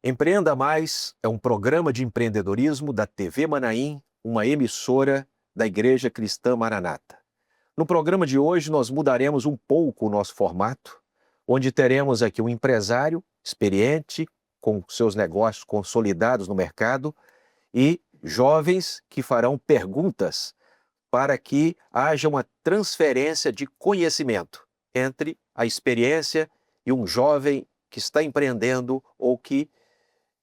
Empreenda Mais é um programa de empreendedorismo da TV Manaim, uma emissora da Igreja Cristã Maranata. No programa de hoje, nós mudaremos um pouco o nosso formato, onde teremos aqui um empresário experiente, com seus negócios consolidados no mercado, e jovens que farão perguntas para que haja uma transferência de conhecimento entre a experiência e um jovem que está empreendendo ou que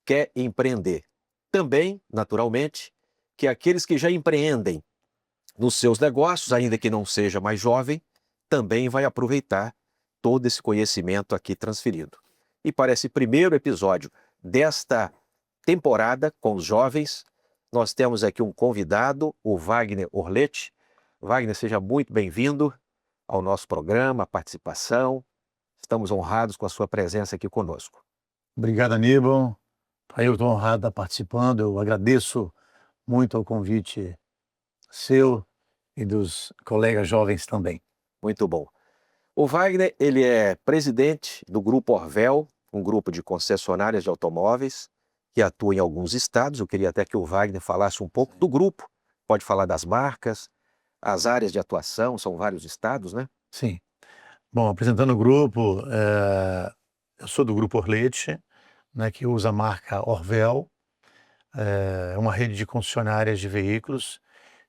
quer empreender. Também, naturalmente, que aqueles que já empreendem nos seus negócios, ainda que não seja mais jovem, também vai aproveitar todo esse conhecimento aqui transferido. E para esse primeiro episódio desta temporada com os jovens, nós temos aqui um convidado, o Wagner Orletti. Wagner, seja muito bem-vindo ao nosso programa, a participação. Estamos honrados com a sua presença aqui conosco. Obrigado, Aníbal. Eu estou honrado de estar participando. Eu agradeço muito ao convite seu e dos colegas jovens também. Muito bom. O Wagner, ele é presidente do Grupo Orvel, um grupo de concessionárias de automóveis que atua em alguns estados. Eu queria até que o Wagner falasse um pouco do grupo. Pode falar das marcas, as áreas de atuação, são vários estados, né? Sim. Bom, apresentando o grupo, eu sou do Grupo Orletti, né, que usa a marca Orvel, é uma rede de concessionárias de veículos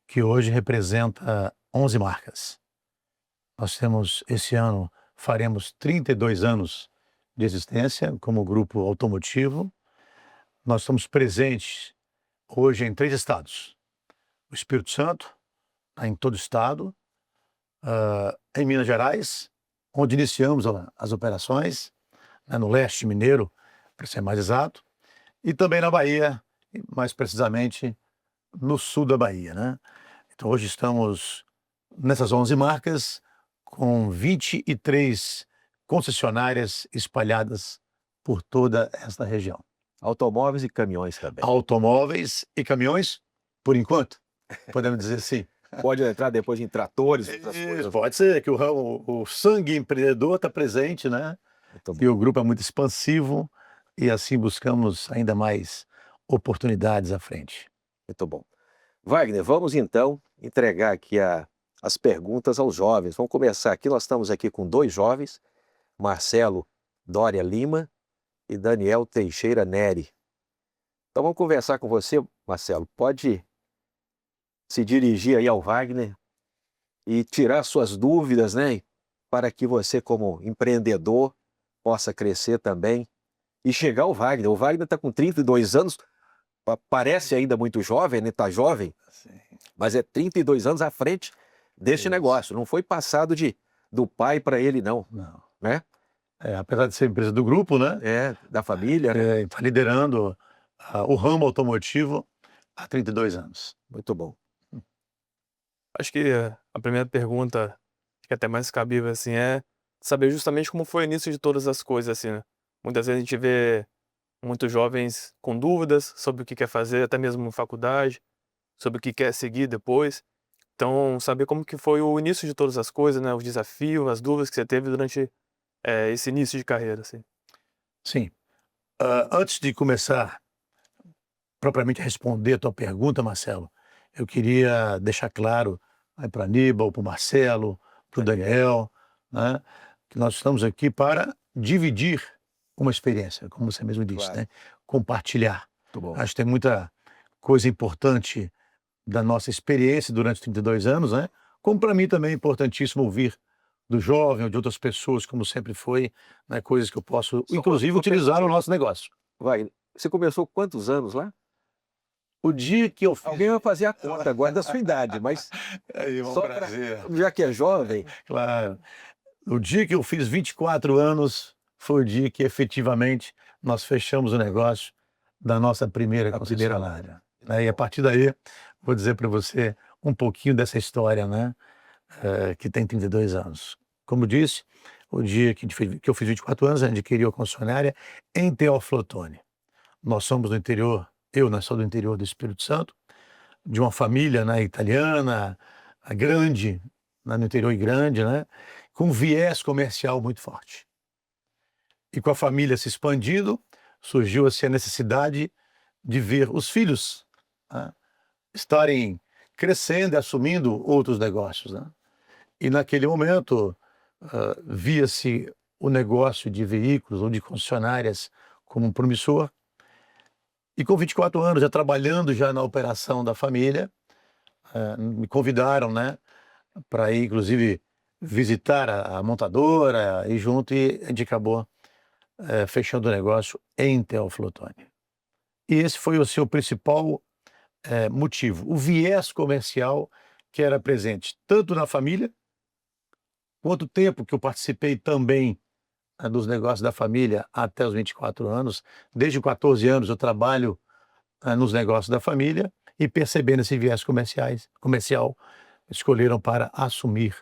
que hoje representa 11 marcas. Nós temos, esse ano, faremos 32 anos de existência como grupo automotivo. Nós estamos presentes hoje em 3 estados. O Espírito Santo, em todo o estado, em Minas Gerais, onde iniciamos as operações, né, no leste mineiro, para ser mais exato, e também na Bahia, mais precisamente no sul da Bahia, né? Então hoje estamos nessas 11 marcas, com 23 concessionárias espalhadas por toda esta região. Automóveis e caminhões também. Automóveis e caminhões, por enquanto, podemos dizer assim. Pode entrar depois em tratores, outras Isso, coisas. pode ser que o sangue empreendedor está presente, né? E o grupo é muito expansivo e assim buscamos ainda mais oportunidades à frente. Muito bom. Wagner, vamos então entregar aqui as perguntas aos jovens. Vamos começar aqui, nós estamos aqui com 2 jovens, Marcelo Dória Lima e Daniel Teixeira Neri. Então vamos conversar com você, Marcelo. Pode se dirigir aí ao Wagner e tirar suas dúvidas, né? Para que você, como empreendedor, possa crescer também e chegar ao Wagner. O Wagner está com 32 anos, parece ainda muito jovem, né? Está jovem, Sim. mas é 32 anos à frente deste negócio. Não foi passado do pai para ele, não. Não. Né? Apesar de ser empresa do grupo, né? Da família, né? Está liderando o ramo automotivo há 32 anos. Muito bom. Acho que a primeira pergunta, que é até mais cabível, assim, é saber justamente como foi o início de todas as coisas, assim, né? Muitas vezes a gente vê muitos jovens com dúvidas sobre o que quer fazer, até mesmo em faculdade, sobre o que quer seguir depois. Então, saber como que foi o início de todas as coisas, né? Os desafios, as dúvidas que você teve durante esse início de carreira, assim. Sim. Antes de começar propriamente a responder a tua pergunta, Marcelo, eu queria deixar claro para Aníbal, para o Marcelo, para o Daniel, né, que nós estamos aqui para dividir uma experiência, como você mesmo disse, Claro. né? Compartilhar. Muito bom. Acho que tem muita coisa importante da nossa experiência durante 32 anos, né? Como para mim também é importantíssimo ouvir do jovem ou de outras pessoas, como sempre foi, né? Coisas que eu posso, inclusive, utilizar no nosso negócio. Wagner, você começou quantos anos lá? O dia que eu fiz... Alguém vai fazer a conta agora da sua idade, mas Só prazer. já que é jovem... Claro. O dia que eu fiz 24 anos foi o dia que efetivamente nós fechamos o negócio da nossa primeira concessionária. E a partir daí, vou dizer para você um pouquinho dessa história, né? Que tem 32 anos. Como disse, o dia que eu fiz 24 anos, a gente adquiriu a concessionária em Teófilo Otoni. Nós somos do interior, eu sou do interior do Espírito Santo, de uma família, né, italiana, grande, né, no interior e grande, né, com um viés comercial muito forte. E com a família se expandindo, surgiu assim a necessidade de ver os filhos, né, estarem crescendo e assumindo outros negócios, né? E naquele momento via-se o negócio de veículos ou de concessionárias como um promissor. E com 24 anos, já trabalhando já na operação da família, me convidaram, né, para ir, inclusive, visitar a montadora e junto, e a gente acabou fechando o negócio em Teoflotone. E esse foi o seu principal motivo, o viés comercial que era presente tanto na família, quanto tempo que eu participei também dos negócios da família até os 24 anos. Desde 14 anos eu trabalho nos negócios da família e, percebendo esse viés comercial, escolheram para assumir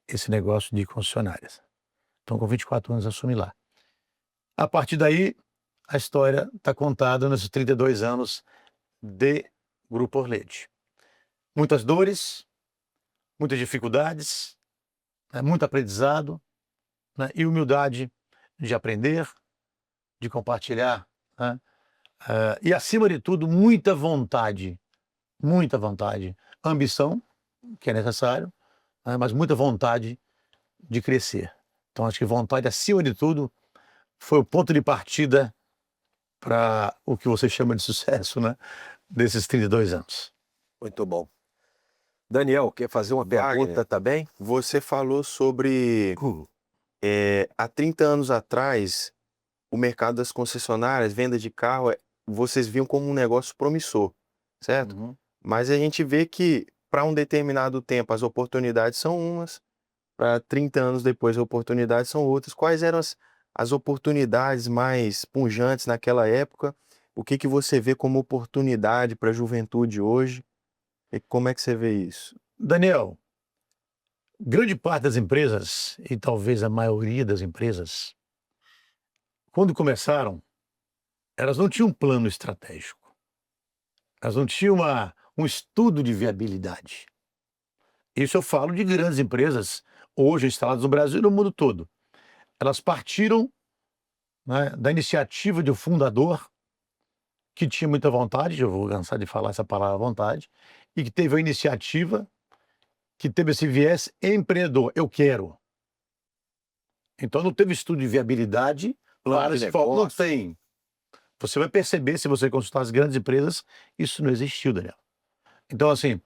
esse negócio de concessionárias. Então, com 24 anos, assumi lá. A partir daí, a história está contada nesses 32 anos de Grupo Orlete. Muitas dores, muitas dificuldades, né, muito aprendizado, né, e humildade de aprender, de compartilhar, né, e, acima de tudo, muita vontade, ambição, que é necessário, né, mas muita vontade de crescer. Então, acho que vontade, acima de tudo, foi o ponto de partida para o que você chama de sucesso, né, desses 32 anos. Muito bom. Daniel, quer fazer uma pergunta Wagner, também? você falou sobre há 30 anos atrás, o mercado das concessionárias, venda de carro, vocês viam como um negócio promissor, certo? Uhum. Mas a gente vê que para um determinado tempo as oportunidades são umas, para 30 anos depois as oportunidades são outras. Quais eram as oportunidades mais pujantes naquela época? O que você vê como oportunidade para a juventude hoje? E como é que você vê isso? Daniel, grande parte das empresas, e talvez a maioria das empresas, quando começaram, elas não tinham um plano estratégico. Elas não tinham um estudo de viabilidade. Isso eu falo de grandes empresas, hoje instaladas no Brasil e no mundo todo. Elas partiram, né, da iniciativa de um fundador que tinha muita vontade, eu vou cansar de falar essa palavra vontade, e que teve a iniciativa, que teve esse viés empreendedor, eu quero. Então não teve estudo de viabilidade, Plano de não negócio. tem. Você vai perceber, se você consultar as grandes empresas, isso não existiu, Daniel. Então, assim,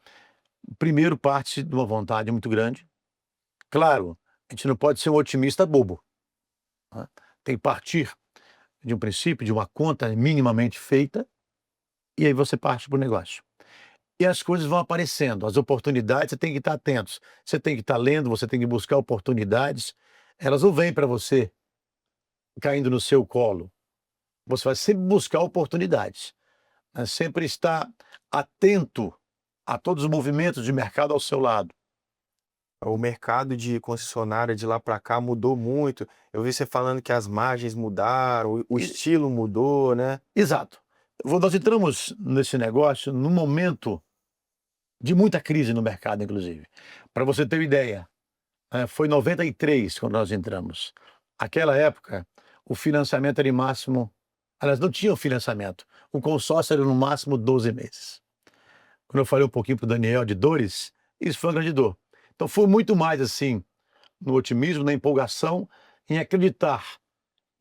primeiro parte de uma vontade muito grande. Claro, a gente não pode ser um otimista bobo, né? Tem que partir de um princípio, de uma conta minimamente feita, e aí você parte para o negócio. E as coisas vão aparecendo, as oportunidades, você tem que estar atentos. Você tem que estar lendo, você tem que buscar oportunidades. Elas não vêm para você caindo no seu colo. Você vai sempre buscar oportunidades, né? Sempre estar atento a todos os movimentos de mercado ao seu lado. O mercado de concessionária de lá para cá mudou muito. Eu vi você falando que as margens mudaram, o estilo mudou, né? Exato. Nós entramos nesse negócio num momento de muita crise no mercado, inclusive. Para você ter uma ideia, foi em 93 quando nós entramos. Aquela época, o financiamento era em máximo... Aliás, não tinha o financiamento. O consórcio era no máximo 12 meses. Quando eu falei um pouquinho para o Daniel de dores, isso foi uma grande dor. Então foi muito mais assim, no otimismo, na empolgação, em acreditar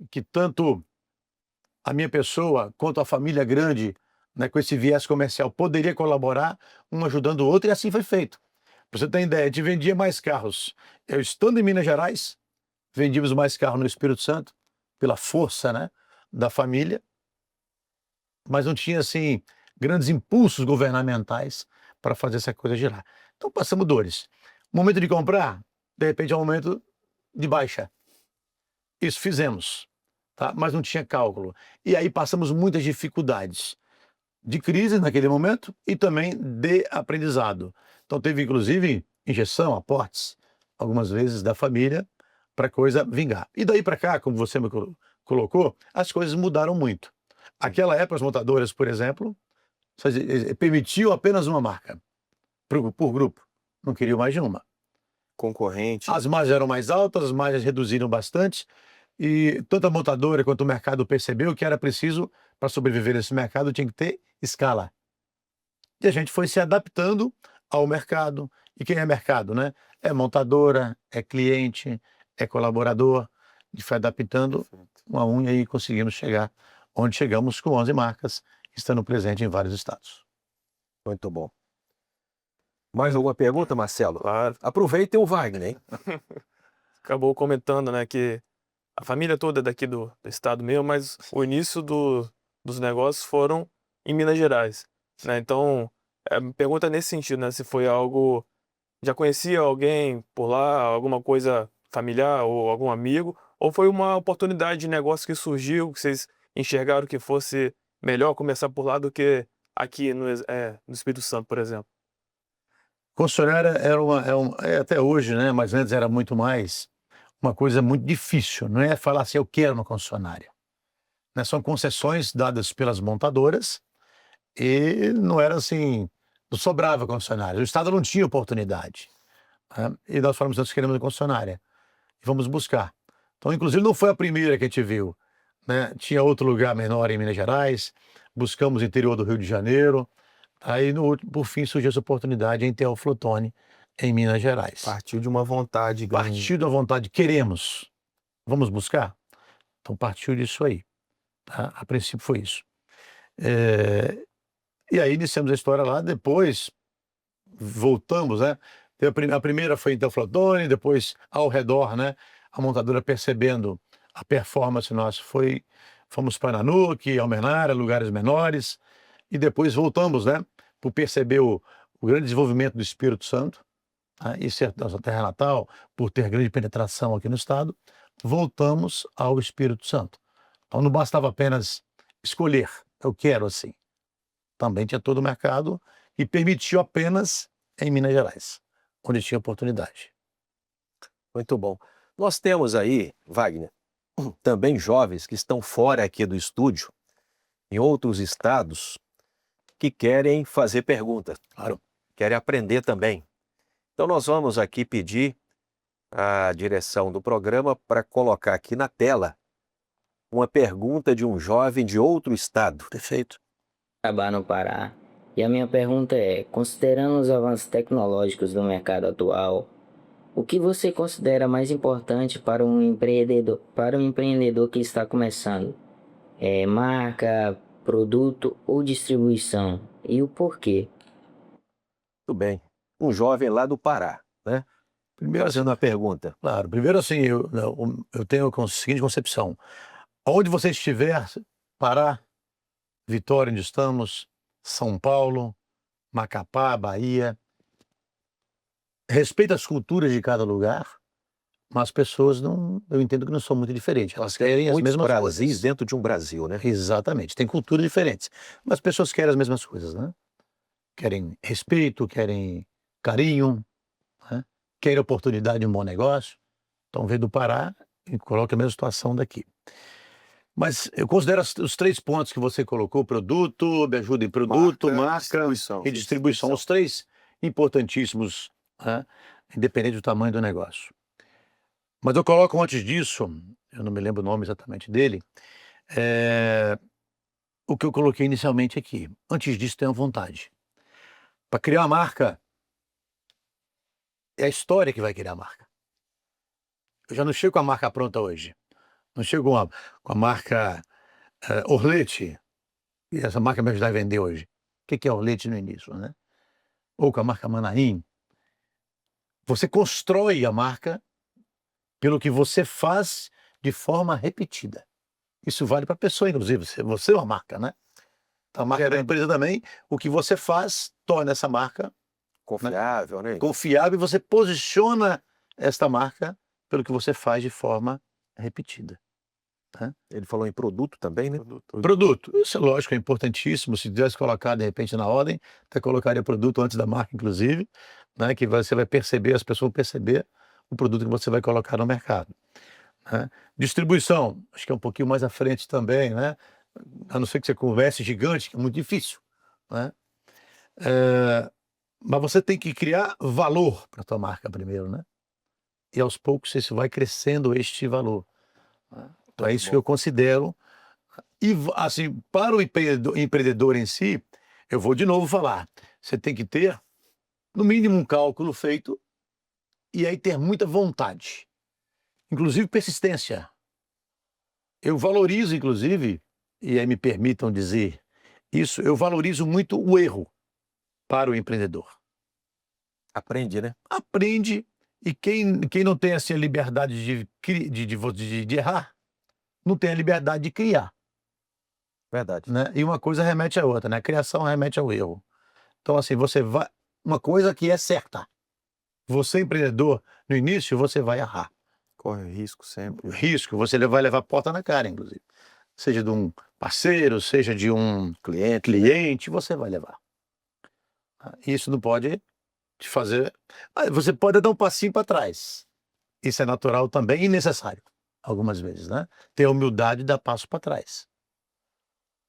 que tanto a minha pessoa quanto a família grande, né, com esse viés comercial, poderia colaborar, um ajudando o outro, e assim foi feito. Para você ter ideia, a gente vendia mais carros. Eu, estando em Minas Gerais, vendíamos mais carros no Espírito Santo, pela força, né, da família, mas não tinha, assim, grandes impulsos governamentais para fazer essa coisa girar. Então passamos dores. Momento de comprar, de repente é um momento de baixa. Isso fizemos, tá? Mas não tinha cálculo. E aí passamos muitas dificuldades de crise naquele momento e também de aprendizado. Então teve, inclusive, injeção, aportes, algumas vezes da família, para a coisa vingar. E daí para cá, como você me colocou, as coisas mudaram muito. Aquela época, as montadoras, por exemplo, Permitiu apenas uma marca por grupo. Não queriam mais de uma. Concorrente. As margens eram mais altas, as margens reduziram bastante, e tanto a montadora quanto o mercado percebeu que era preciso, para sobreviver nesse mercado, tinha que ter escala. E a gente foi se adaptando ao mercado. E quem é mercado, né? É montadora, é cliente, é colaborador. E foi adaptando um a um e aí conseguimos chegar onde chegamos com 11 marcas, estando presente em vários estados. Muito bom. Mais alguma pergunta, Marcelo? Claro. Aproveita o Wagner, hein? Acabou comentando, né, que a família toda é daqui do estado meu, mas o início dos negócios foram em Minas Gerais, né? Então, a pergunta é nesse sentido, né? Se foi algo, já conhecia alguém por lá, alguma coisa familiar ou algum amigo, ou foi uma oportunidade de negócio que surgiu, que vocês enxergaram que fosse melhor começar por lá do que aqui no Espírito Santo, por exemplo. Concessionária é até hoje, né? Mas antes era muito mais uma coisa muito difícil. Não é falar assim, eu quero uma concessionária. Né? São concessões dadas pelas montadoras e não era assim, não sobrava concessionária. O Estado não tinha oportunidade. Né? E nós falamos, nós queremos uma concessionária. E vamos buscar. Então, inclusive, não foi a primeira que a gente viu. Né? Tinha outro lugar menor em Minas Gerais, buscamos o interior do Rio de Janeiro. Aí, por fim, surgiu essa oportunidade em Teoflotone, em Minas Gerais. Partiu de uma vontade grande. Partiu da vontade, queremos, vamos buscar? Então, partiu disso aí. Tá? A princípio foi isso. E aí, iniciamos a história lá, depois voltamos, né? A primeira foi em Teoflotone, depois ao redor, né? A montadora percebendo a performance nossa, fomos para Nanuque, Almenara, lugares menores, e depois voltamos, né? Por perceber o grande desenvolvimento do Espírito Santo, tá? E ser nossa terra natal, por ter grande penetração aqui no estado, voltamos ao Espírito Santo. Então não bastava apenas escolher, eu quero assim. Também tinha todo o mercado e permitiu apenas em Minas Gerais, onde tinha oportunidade. Muito bom. Nós temos aí, Wagner, também jovens que estão fora aqui do estúdio, em outros estados, que querem fazer perguntas, Claro. querem aprender também. Então nós vamos aqui pedir à direção do programa para colocar aqui na tela uma pergunta de um jovem de outro estado. Perfeito. Acabar no Pará. E a minha pergunta é, considerando os avanços tecnológicos do mercado atual, o que você considera mais importante para um empreendedor que está começando? Marca, produto ou distribuição? E o porquê? Tudo bem. Um jovem lá do Pará, né? Primeiro, Fazendo uma pergunta. claro, primeiro assim, eu tenho a seguinte concepção. Onde você estiver, Pará, Vitória, onde estamos, São Paulo, Macapá, Bahia, respeita as culturas de cada lugar, mas as pessoas não, eu entendo que não são muito diferentes. Elas querem as Muitos mesmas Brasis coisas. dentro de um Brasil, né? Exatamente, tem culturas diferentes, mas as pessoas querem as mesmas coisas, né? Querem respeito, querem carinho, né? Querem oportunidade de um bom negócio. Então, veio do Pará e coloca a mesma situação daqui. Mas eu considero os 3 pontos que você colocou, produto, me ajuda em produto, marca e distribuição, os 3 importantíssimos, né? Independente do tamanho do negócio. Mas eu coloco antes disso, eu não me lembro o nome exatamente dele, o que eu coloquei inicialmente aqui. Antes disso, tenha vontade. Para criar a marca, é a história que vai criar a marca. Eu já não chego com a marca pronta hoje. Não chego com a marca Orlete, e essa marca me ajudar a vender hoje. O que é Orlete no início, né? Ou com a marca Manaim. Você constrói a marca pelo que você faz de forma repetida. Isso vale para a pessoa, inclusive. Você é uma marca, né? A marca da empresa também, o que você faz torna essa marca Confiável, né? confiável e você posiciona esta marca pelo que você faz de forma repetida. Ele falou em produto também, né? Produto, isso é lógico, é importantíssimo. Se tivesse colocado de repente na ordem, até colocaria produto antes da marca, inclusive, né? Que você vai perceber, as pessoas vão perceber o produto que você vai colocar no mercado. Né? Distribuição, acho que é um pouquinho mais à frente também, né? A não ser que você converse gigante, que é muito difícil. né? Mas você tem que criar valor para a tua marca primeiro, né? E aos poucos isso vai crescendo este valor, né? Então é Muito isso bom. que eu considero. E assim, para o empreendedor em si, eu vou de novo falar, você tem que ter, no mínimo, um cálculo feito e aí ter muita vontade, inclusive persistência. Eu valorizo, inclusive, e aí me permitam dizer isso, eu valorizo muito o erro para o empreendedor. Aprende, né? Aprende, e quem não tem assim, a liberdade de errar, não tem a liberdade de criar, Verdade. né? E uma coisa remete à outra, né? A criação remete ao erro. Então, assim, você vai. Uma coisa que é certa. Você, empreendedor, no início, você vai errar. Corre risco sempre. Risco, você vai levar porta na cara, inclusive. Seja de um parceiro, seja de um cliente, você vai levar. Isso não pode te fazer. Você pode dar um passinho para trás. Isso é natural também e necessário, algumas vezes, né? Ter a humildade de dar passo para trás.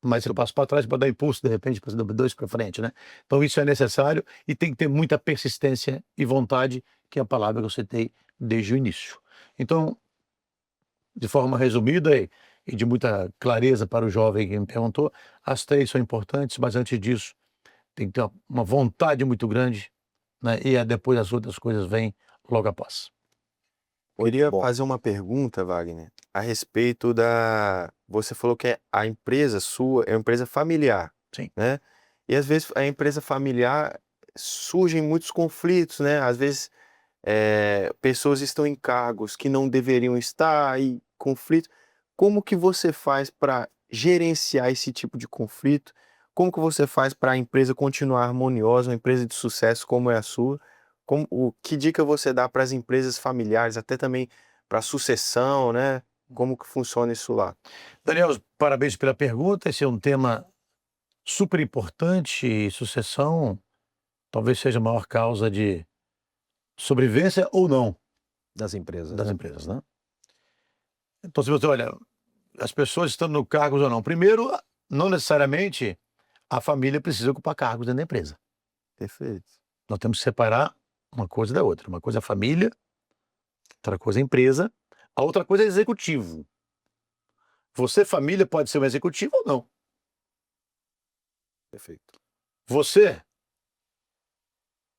Mas esse passo para trás pode dar impulso, de repente, para dar 2 para frente, né? Então isso é necessário e tem que ter muita persistência e vontade, que é a palavra que eu citei desde o início. Então, de forma resumida e de muita clareza para o jovem que me perguntou, as 3 são importantes, mas antes disso, tem que ter uma vontade muito grande, né? E depois as outras coisas vêm logo após. Queria bom. fazer uma pergunta, Wagner, a respeito da. Você falou que a empresa sua é uma empresa familiar, Sim. né? E às vezes a empresa familiar surgem muitos conflitos, né? Às vezes pessoas estão em cargos que não deveriam estar e conflito. Como que você faz para gerenciar esse tipo de conflito? Como que você faz para a empresa continuar harmoniosa, uma empresa de sucesso como é a sua? Que dica você dá para as empresas familiares, até também para sucessão, né? Como que funciona isso lá? Daniel, parabéns pela pergunta. Esse é um tema super importante e sucessão talvez seja a maior causa de sobrevivência ou não Das empresas. das né? empresas, né? Então, se você olha, as pessoas estando no cargos ou não, primeiro, não necessariamente a família precisa ocupar cargos dentro da empresa. Perfeito. Nós temos que separar uma coisa da outra. Uma coisa é a família, outra coisa é a empresa, a outra coisa é executivo. Você, família, pode ser um executivo ou não. Perfeito. Você,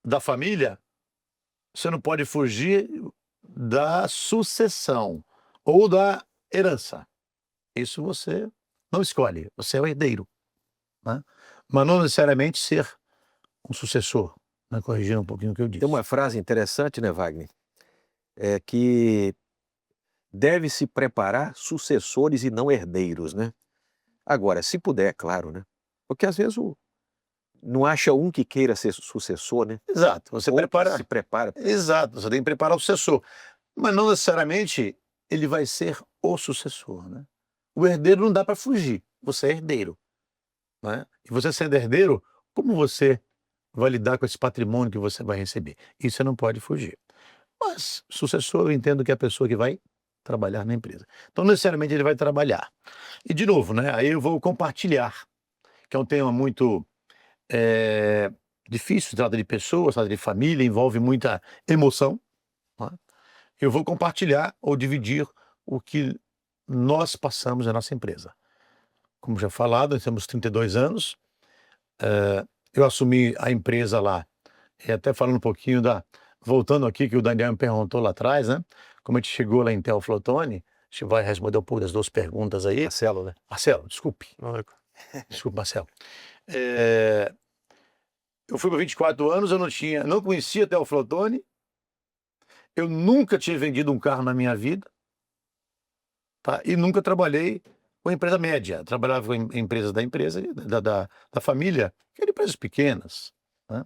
da família, você não pode fugir da sucessão ou da herança. Isso você não escolhe, você é o herdeiro, né? Mas não necessariamente ser um sucessor, né? Corrigindo um pouquinho o que eu disse. Tem uma frase interessante, né, Wagner? É que deve-se preparar sucessores e não herdeiros, né? Agora, se puder, claro, né? Porque às vezes não acha um que queira ser sucessor, né? Exato, você Ou que prepara. se prepara. Exato, você tem que preparar o sucessor. Mas não necessariamente ele vai ser o sucessor, né? O herdeiro não dá para fugir, você é herdeiro, né? E você sendo herdeiro, como você vai lidar com esse patrimônio que você vai receber? Isso você não pode fugir. Mas sucessor, eu entendo que é a pessoa que vai trabalhar na empresa. Então, necessariamente ele vai trabalhar. E de novo, né? Aí eu vou compartilhar, que é um tema muito difícil, trata de pessoas, trata de família, envolve muita emoção, né? Eu vou compartilhar ou dividir o que nós passamos na nossa empresa. Como já falado, nós temos 32 anos, eu assumi a empresa lá, e até falando um pouquinho voltando aqui, que o Daniel me perguntou lá atrás, né? Como a gente chegou lá em Teoflotone, a gente vai responder um pouco das 2 perguntas aí. Marcelo, né? Marcelo, desculpe. Desculpe, Marcelo. Eu fui para 24 anos, eu não conhecia Teoflotone, eu nunca tinha vendido um carro na minha vida, tá? E nunca trabalhei com empresa média. Trabalhava com empresas da empresa, da família, que eram empresas pequenas, né?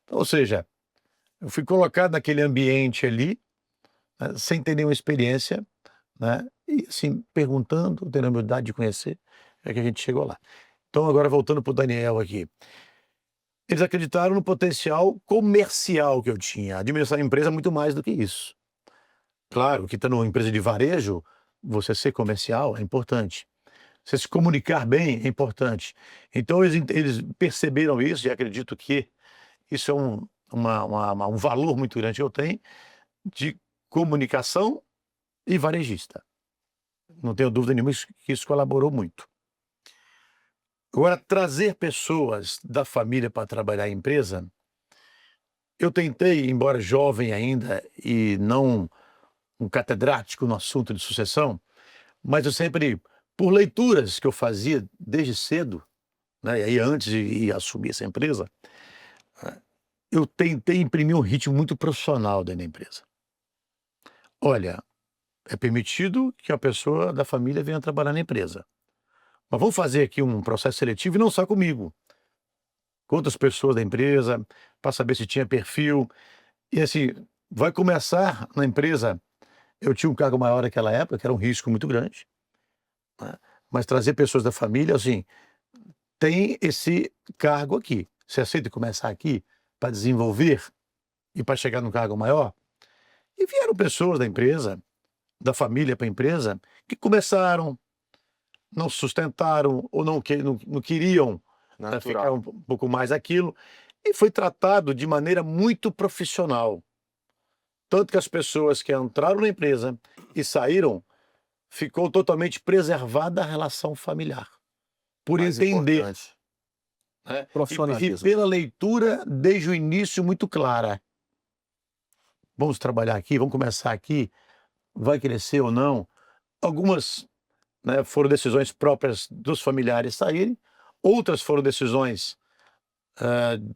Então, ou seja, eu fui colocado naquele ambiente ali, né, sem ter nenhuma experiência, né? E assim, perguntando, tendo a humildade de conhecer, é que a gente chegou lá. Então, agora voltando para o Daniel aqui. Eles acreditaram no potencial comercial que eu tinha. Administrar a empresa é muito mais do que isso. Claro que estando numa empresa de varejo, você ser comercial é importante. Você se comunicar bem é importante. Então, eles perceberam isso e acredito que isso é um valor muito grande que eu tenho de comunicação e varejista. Não tenho dúvida nenhuma que isso colaborou muito. Agora, trazer pessoas da família para trabalhar em empresa, eu tentei, embora jovem ainda e não um catedrático no assunto de sucessão, mas eu sempre, por leituras que eu fazia desde cedo, né, e aí antes de assumir essa empresa, eu tentei imprimir um ritmo muito profissional dentro da empresa. Olha, é permitido que a pessoa da família venha trabalhar na empresa. Mas vamos fazer aqui um processo seletivo e não só comigo, com outras pessoas da empresa, para saber se tinha perfil. E assim, vai começar na empresa. Eu tinha um cargo maior naquela época, que era um risco muito grande, né? Mas trazer pessoas da família, assim, tem esse cargo aqui. Você aceita começar aqui para desenvolver e para chegar num cargo maior? E vieram pessoas da empresa, da família para a empresa, que começaram, não se sustentaram ou não queriam ficar um pouco mais aquilo, e foi tratado de maneira muito profissional. Tanto que as pessoas que entraram na empresa e saíram, ficou totalmente preservada a relação familiar. Por Mais entender, importante. né? E Profissionalismo. pela leitura desde o início muito clara. Vamos trabalhar aqui, vamos começar aqui, vai crescer ou não. Algumas, né, foram decisões próprias dos familiares saírem, outras foram decisões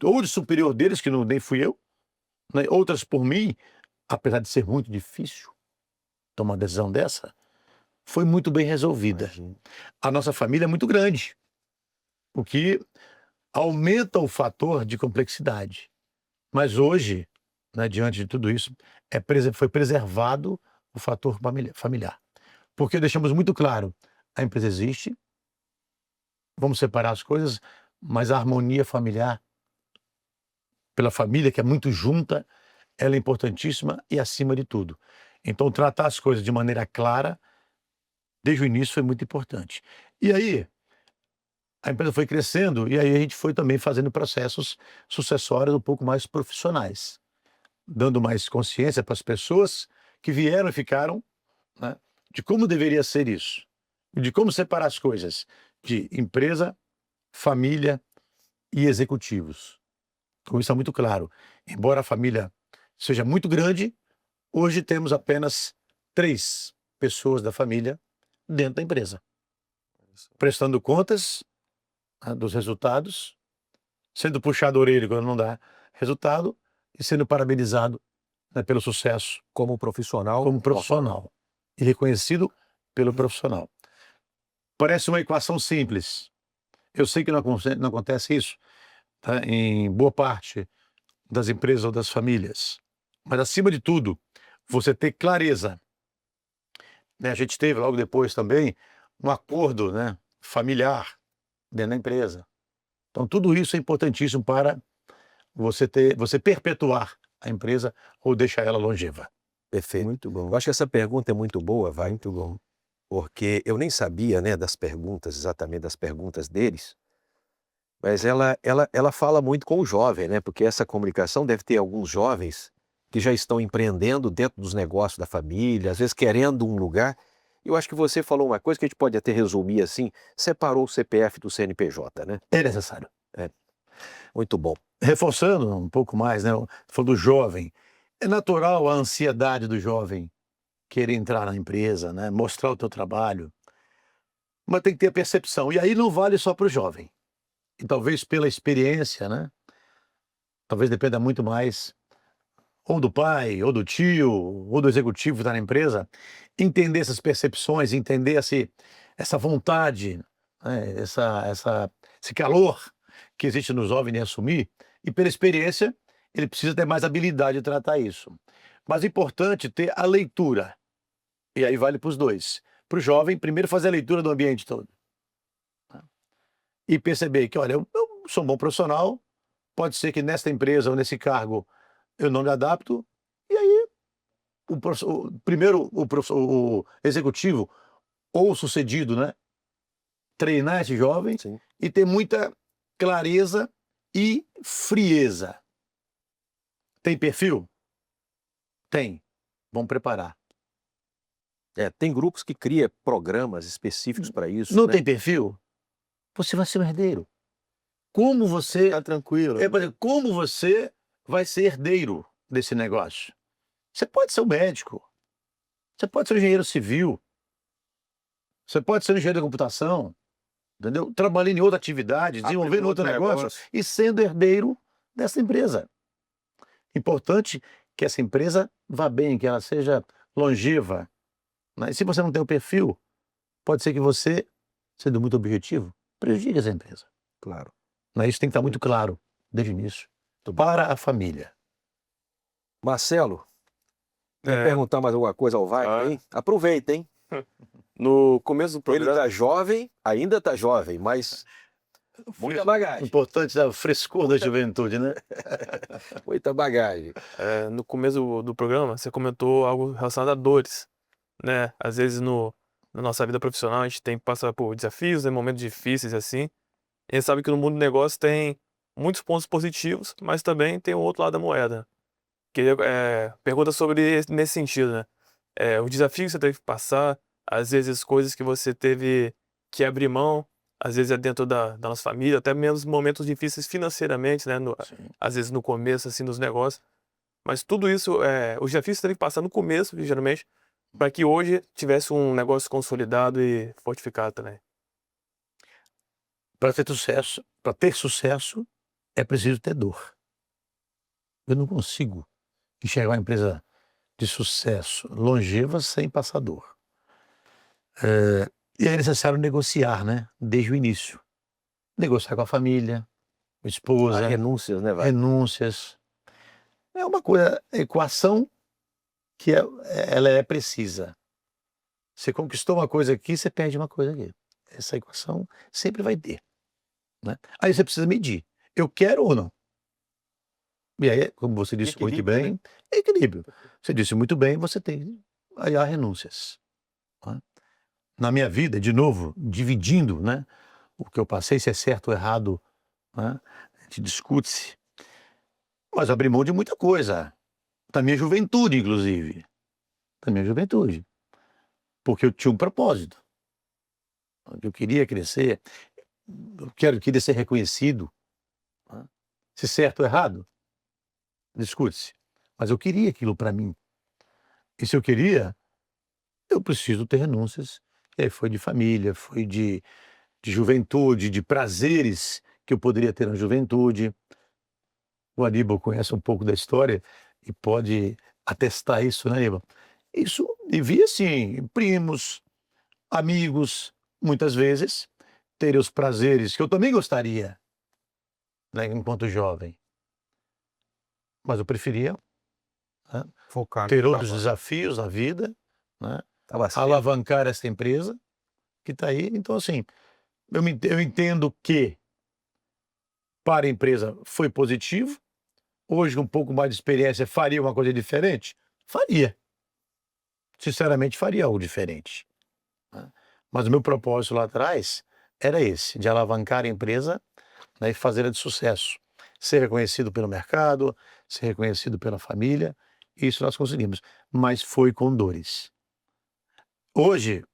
ou de superior deles, que nem fui eu, né, outras por mim, apesar de ser muito difícil tomar uma decisão dessa, foi muito bem resolvida. Imagino. A nossa família é muito grande, o que aumenta o fator de complexidade. Mas hoje, né, diante de tudo isso, foi preservado o fator familiar. Porque deixamos muito claro, a empresa existe, vamos separar as coisas, mas a harmonia familiar, pela família que é muito junta, ela é importantíssima e acima de tudo. Então, tratar as coisas de maneira clara, desde o início, foi muito importante. E aí, a empresa foi crescendo e aí a gente foi também fazendo processos sucessórios um pouco mais profissionais, dando mais consciência para as pessoas que vieram e ficaram, né, de como deveria ser isso, de como separar as coisas de empresa, família e executivos. Com isso é muito claro. Embora a família seja muito grande, hoje temos apenas 3 pessoas da família dentro da empresa, prestando contas, né, dos resultados, sendo puxado a orelha quando não dá resultado e sendo parabenizado, né, pelo sucesso Como profissional. como profissional e reconhecido pelo profissional. Parece uma equação simples. Eu sei que não acontece isso, tá, em boa parte das empresas ou das famílias. Mas, acima de tudo, você ter clareza, né? A gente teve logo depois também um acordo, né, familiar dentro da empresa. Então, tudo isso é importantíssimo para você perpetuar a empresa ou deixar ela longeva. Perfeito. Muito bom. Eu acho que essa pergunta é muito boa, vai, Muito bom. porque eu nem sabia, né, das perguntas, exatamente das perguntas deles, mas ela fala muito com o jovem, né, porque essa comunicação deve ter alguns jovens que já estão empreendendo dentro dos negócios da família, às vezes querendo um lugar. Eu acho que você falou uma coisa que a gente pode até resumir assim, separou o CPF do CNPJ, né? É necessário. Muito bom. Reforçando um pouco mais, né, falou do jovem, é natural a ansiedade do jovem querer entrar na empresa, né, mostrar o teu trabalho, mas tem que ter a percepção, e aí não vale só para o jovem, e talvez pela experiência, né, talvez dependa muito mais ou do pai, ou do tio, ou do executivo que está na empresa, entender essas percepções, entender essa vontade, né, esse calor que existe no jovem em assumir, e pela experiência, ele precisa ter mais habilidade de tratar isso. Mas é importante ter a leitura, e aí vale para os dois. Para o jovem, primeiro fazer a leitura do ambiente todo, né, e perceber que, olha, eu sou um bom profissional, pode ser que nesta empresa ou nesse cargo eu não me adapto, e aí primeiro o executivo ou o sucedido, né, treinar esse jovem Sim. e ter muita clareza e frieza. Tem perfil? Tem. Vamos preparar. Tem grupos que criam programas específicos para isso, Não né? tem perfil? Você vai ser um herdeiro. Como você, Tá tranquilo. por exemplo, como você vai ser herdeiro desse negócio? Você pode ser um médico. Você pode ser um engenheiro civil. Você pode ser um engenheiro da computação. Entendeu? Trabalhando em outra atividade, desenvolvendo outro negócio e sendo herdeiro dessa empresa. Importante que essa empresa vá bem, que ela seja longeva. Mas se você não tem o perfil, pode ser que você, sendo muito objetivo, prejudique essa empresa. Claro. Isso tem que estar muito claro desde o início. Para a família. Marcelo, quer É, perguntar mais alguma coisa ao Wagner, hein? Aproveita, hein? no começo do Ele programa, tá jovem, ainda tá jovem, mas muita bagagem. Importante é o frescor da juventude, né? Muita bagagem. no começo do programa, você comentou algo relacionado a dores, né? Às vezes na nossa vida profissional a gente tem que passar por desafios, né? Momentos difíceis assim. E a gente sabe que no mundo do negócio tem muitos pontos positivos, mas também tem o outro lado da moeda. Queria pergunta sobre nesse sentido, né? O desafio que você teve que passar, às vezes coisas que você teve que abrir mão, às vezes é dentro da nossa família, até mesmo momentos difíceis financeiramente, né? Às vezes no começo assim dos negócios. Mas tudo isso, os desafios que você teve que passar no começo, geralmente, para que hoje tivesse um negócio consolidado e fortificado também. Para ter sucesso, é preciso ter dor. Eu não consigo enxergar uma empresa de sucesso longeva sem passar dor. E é necessário negociar, né? Desde o início. Negociar com a família, com a esposa, Renúncias, né, Wagner? renúncias. É uma coisa, equação que ela é precisa. Você conquistou uma coisa aqui, você perde uma coisa aqui. Essa equação sempre vai ter. Né? Aí você precisa medir. Eu quero ou não? E aí, como você disse muito Equilíbrio, bem, é equilíbrio. Você disse muito bem, você tem aí há renúncias. Né? Na minha vida, de novo, dividindo, né, o que eu passei, se é certo ou errado, né, a gente discute-se. Mas eu abri mão de muita coisa. Da minha juventude, inclusive. Da minha juventude. Porque eu tinha um propósito. Eu queria crescer, queria ser reconhecido. Né? Se certo ou errado, discute-se. Mas eu queria aquilo para mim. E se eu queria, eu preciso ter renúncias. E aí foi de família, foi de juventude, de prazeres que eu poderia ter na juventude. O Aníbal conhece um pouco da história e pode atestar isso, né, Aníbal? Isso devia, sim, primos, amigos, muitas vezes, terem os prazeres que eu também gostaria, né, enquanto jovem. Mas eu preferia, né, Focar ter no outros trabalho. desafios na vida, né, Tava certo. alavancar essa empresa que está aí. Então, assim, eu entendo que para a empresa foi positivo. Hoje, com um pouco mais de experiência, faria uma coisa diferente? Faria. Sinceramente, faria algo diferente. Né? Mas o meu propósito lá atrás era esse, de alavancar a empresa, né, e fazê-la de sucesso. Ser reconhecido pelo mercado, ser reconhecido pela família, isso nós conseguimos. Mas foi com dores. Hoje,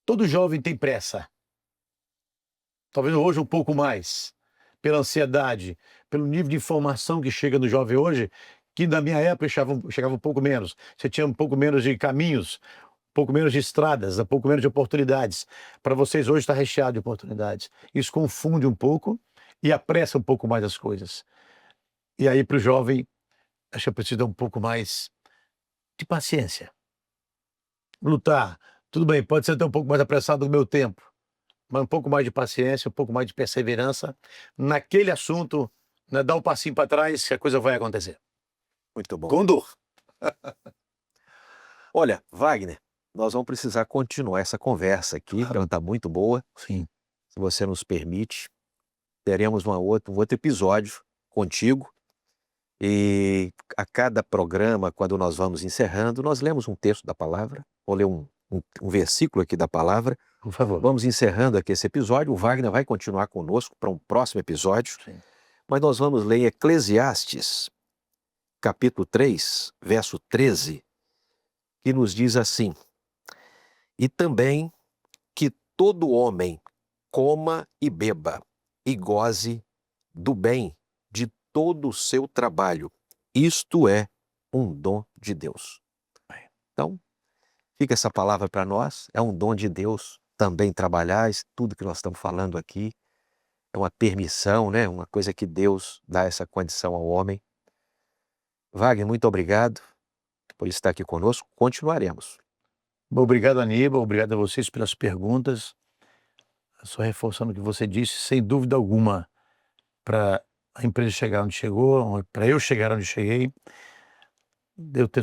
todo jovem tem pressa. Talvez hoje um pouco mais, pela ansiedade, pelo nível de informação que chega no jovem hoje, que na minha época chegava um pouco menos. Você tinha um pouco menos de caminhos, um pouco menos de estradas, um pouco menos de oportunidades. Para vocês hoje está recheado de oportunidades. Isso confunde um pouco e apressa um pouco mais as coisas. E aí, para o jovem, acho que eu preciso dar um pouco mais de paciência. Lutar, tudo bem, pode ser até um pouco mais apressado do meu tempo, mas um pouco mais de paciência, um pouco mais de perseverança naquele assunto, né, dar um passinho para trás que a coisa vai acontecer. Muito bom. Com dor. Olha, Wagner, nós vamos precisar continuar essa conversa aqui, Claro. ela está muito boa. Sim. Se você nos permite, teremos um outro episódio contigo. E a cada programa, quando nós vamos encerrando, nós lemos um texto da palavra, ou ler um versículo aqui da palavra, Por favor. Vamos encerrando aqui esse episódio. O Wagner vai continuar conosco para um próximo episódio. Sim. Mas nós vamos ler Eclesiastes, capítulo 3, verso 13, que nos diz assim: E também que todo homem coma e beba, e goze do bem de todo o seu trabalho. Isto é um dom de Deus. Então, fica essa palavra para nós. É um dom de Deus também trabalhar. Tudo que nós estamos falando aqui é uma permissão, né? Uma coisa que Deus dá essa condição ao homem. Wagner, muito obrigado por estar aqui conosco. Continuaremos. Bom, obrigado, Aníbal. Obrigado a vocês pelas perguntas. Só reforçando o que você disse, sem dúvida alguma, para a empresa chegar onde chegou, para eu chegar onde cheguei,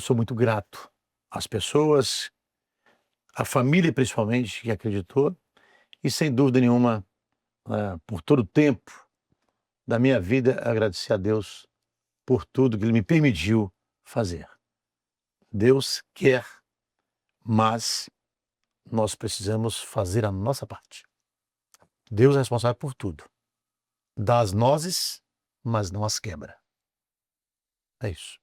sou muito grato às pessoas, à família principalmente, que acreditou, e sem dúvida nenhuma, por todo o tempo da minha vida, agradecer a Deus por tudo que Ele me permitiu fazer. Deus quer, mas nós precisamos fazer a nossa parte. Deus é responsável por tudo. Dá as nozes, mas não as quebra. É isso.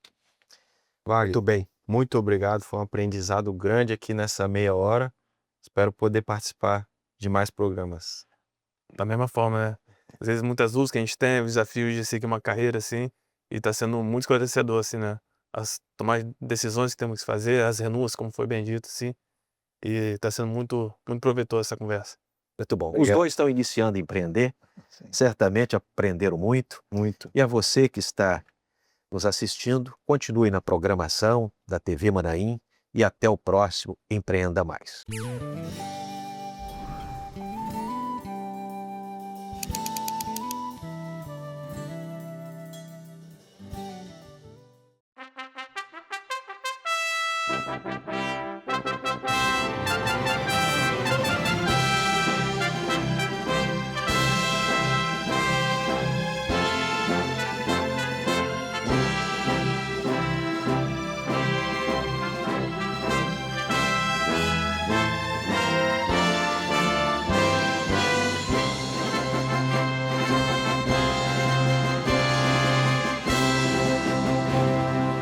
Wagner, Muito bem. muito obrigado. Foi um aprendizado grande aqui nessa meia hora. Espero poder participar de mais programas. Da mesma forma, né? Às vezes muitas dúvidas que a gente tem, os desafios de seguir uma carreira assim, e tá sendo muito esclarecedor, assim, né? Tomar decisões que temos que fazer, as renúncias, como foi bem dito, assim, e tá sendo muito proveitosa essa conversa. Muito bom. Os Obrigado. dois estão iniciando a empreender. Certamente aprenderam muito. Muito. E a você que está nos assistindo, continue na programação da TV Manaim e até o próximo Empreenda Mais.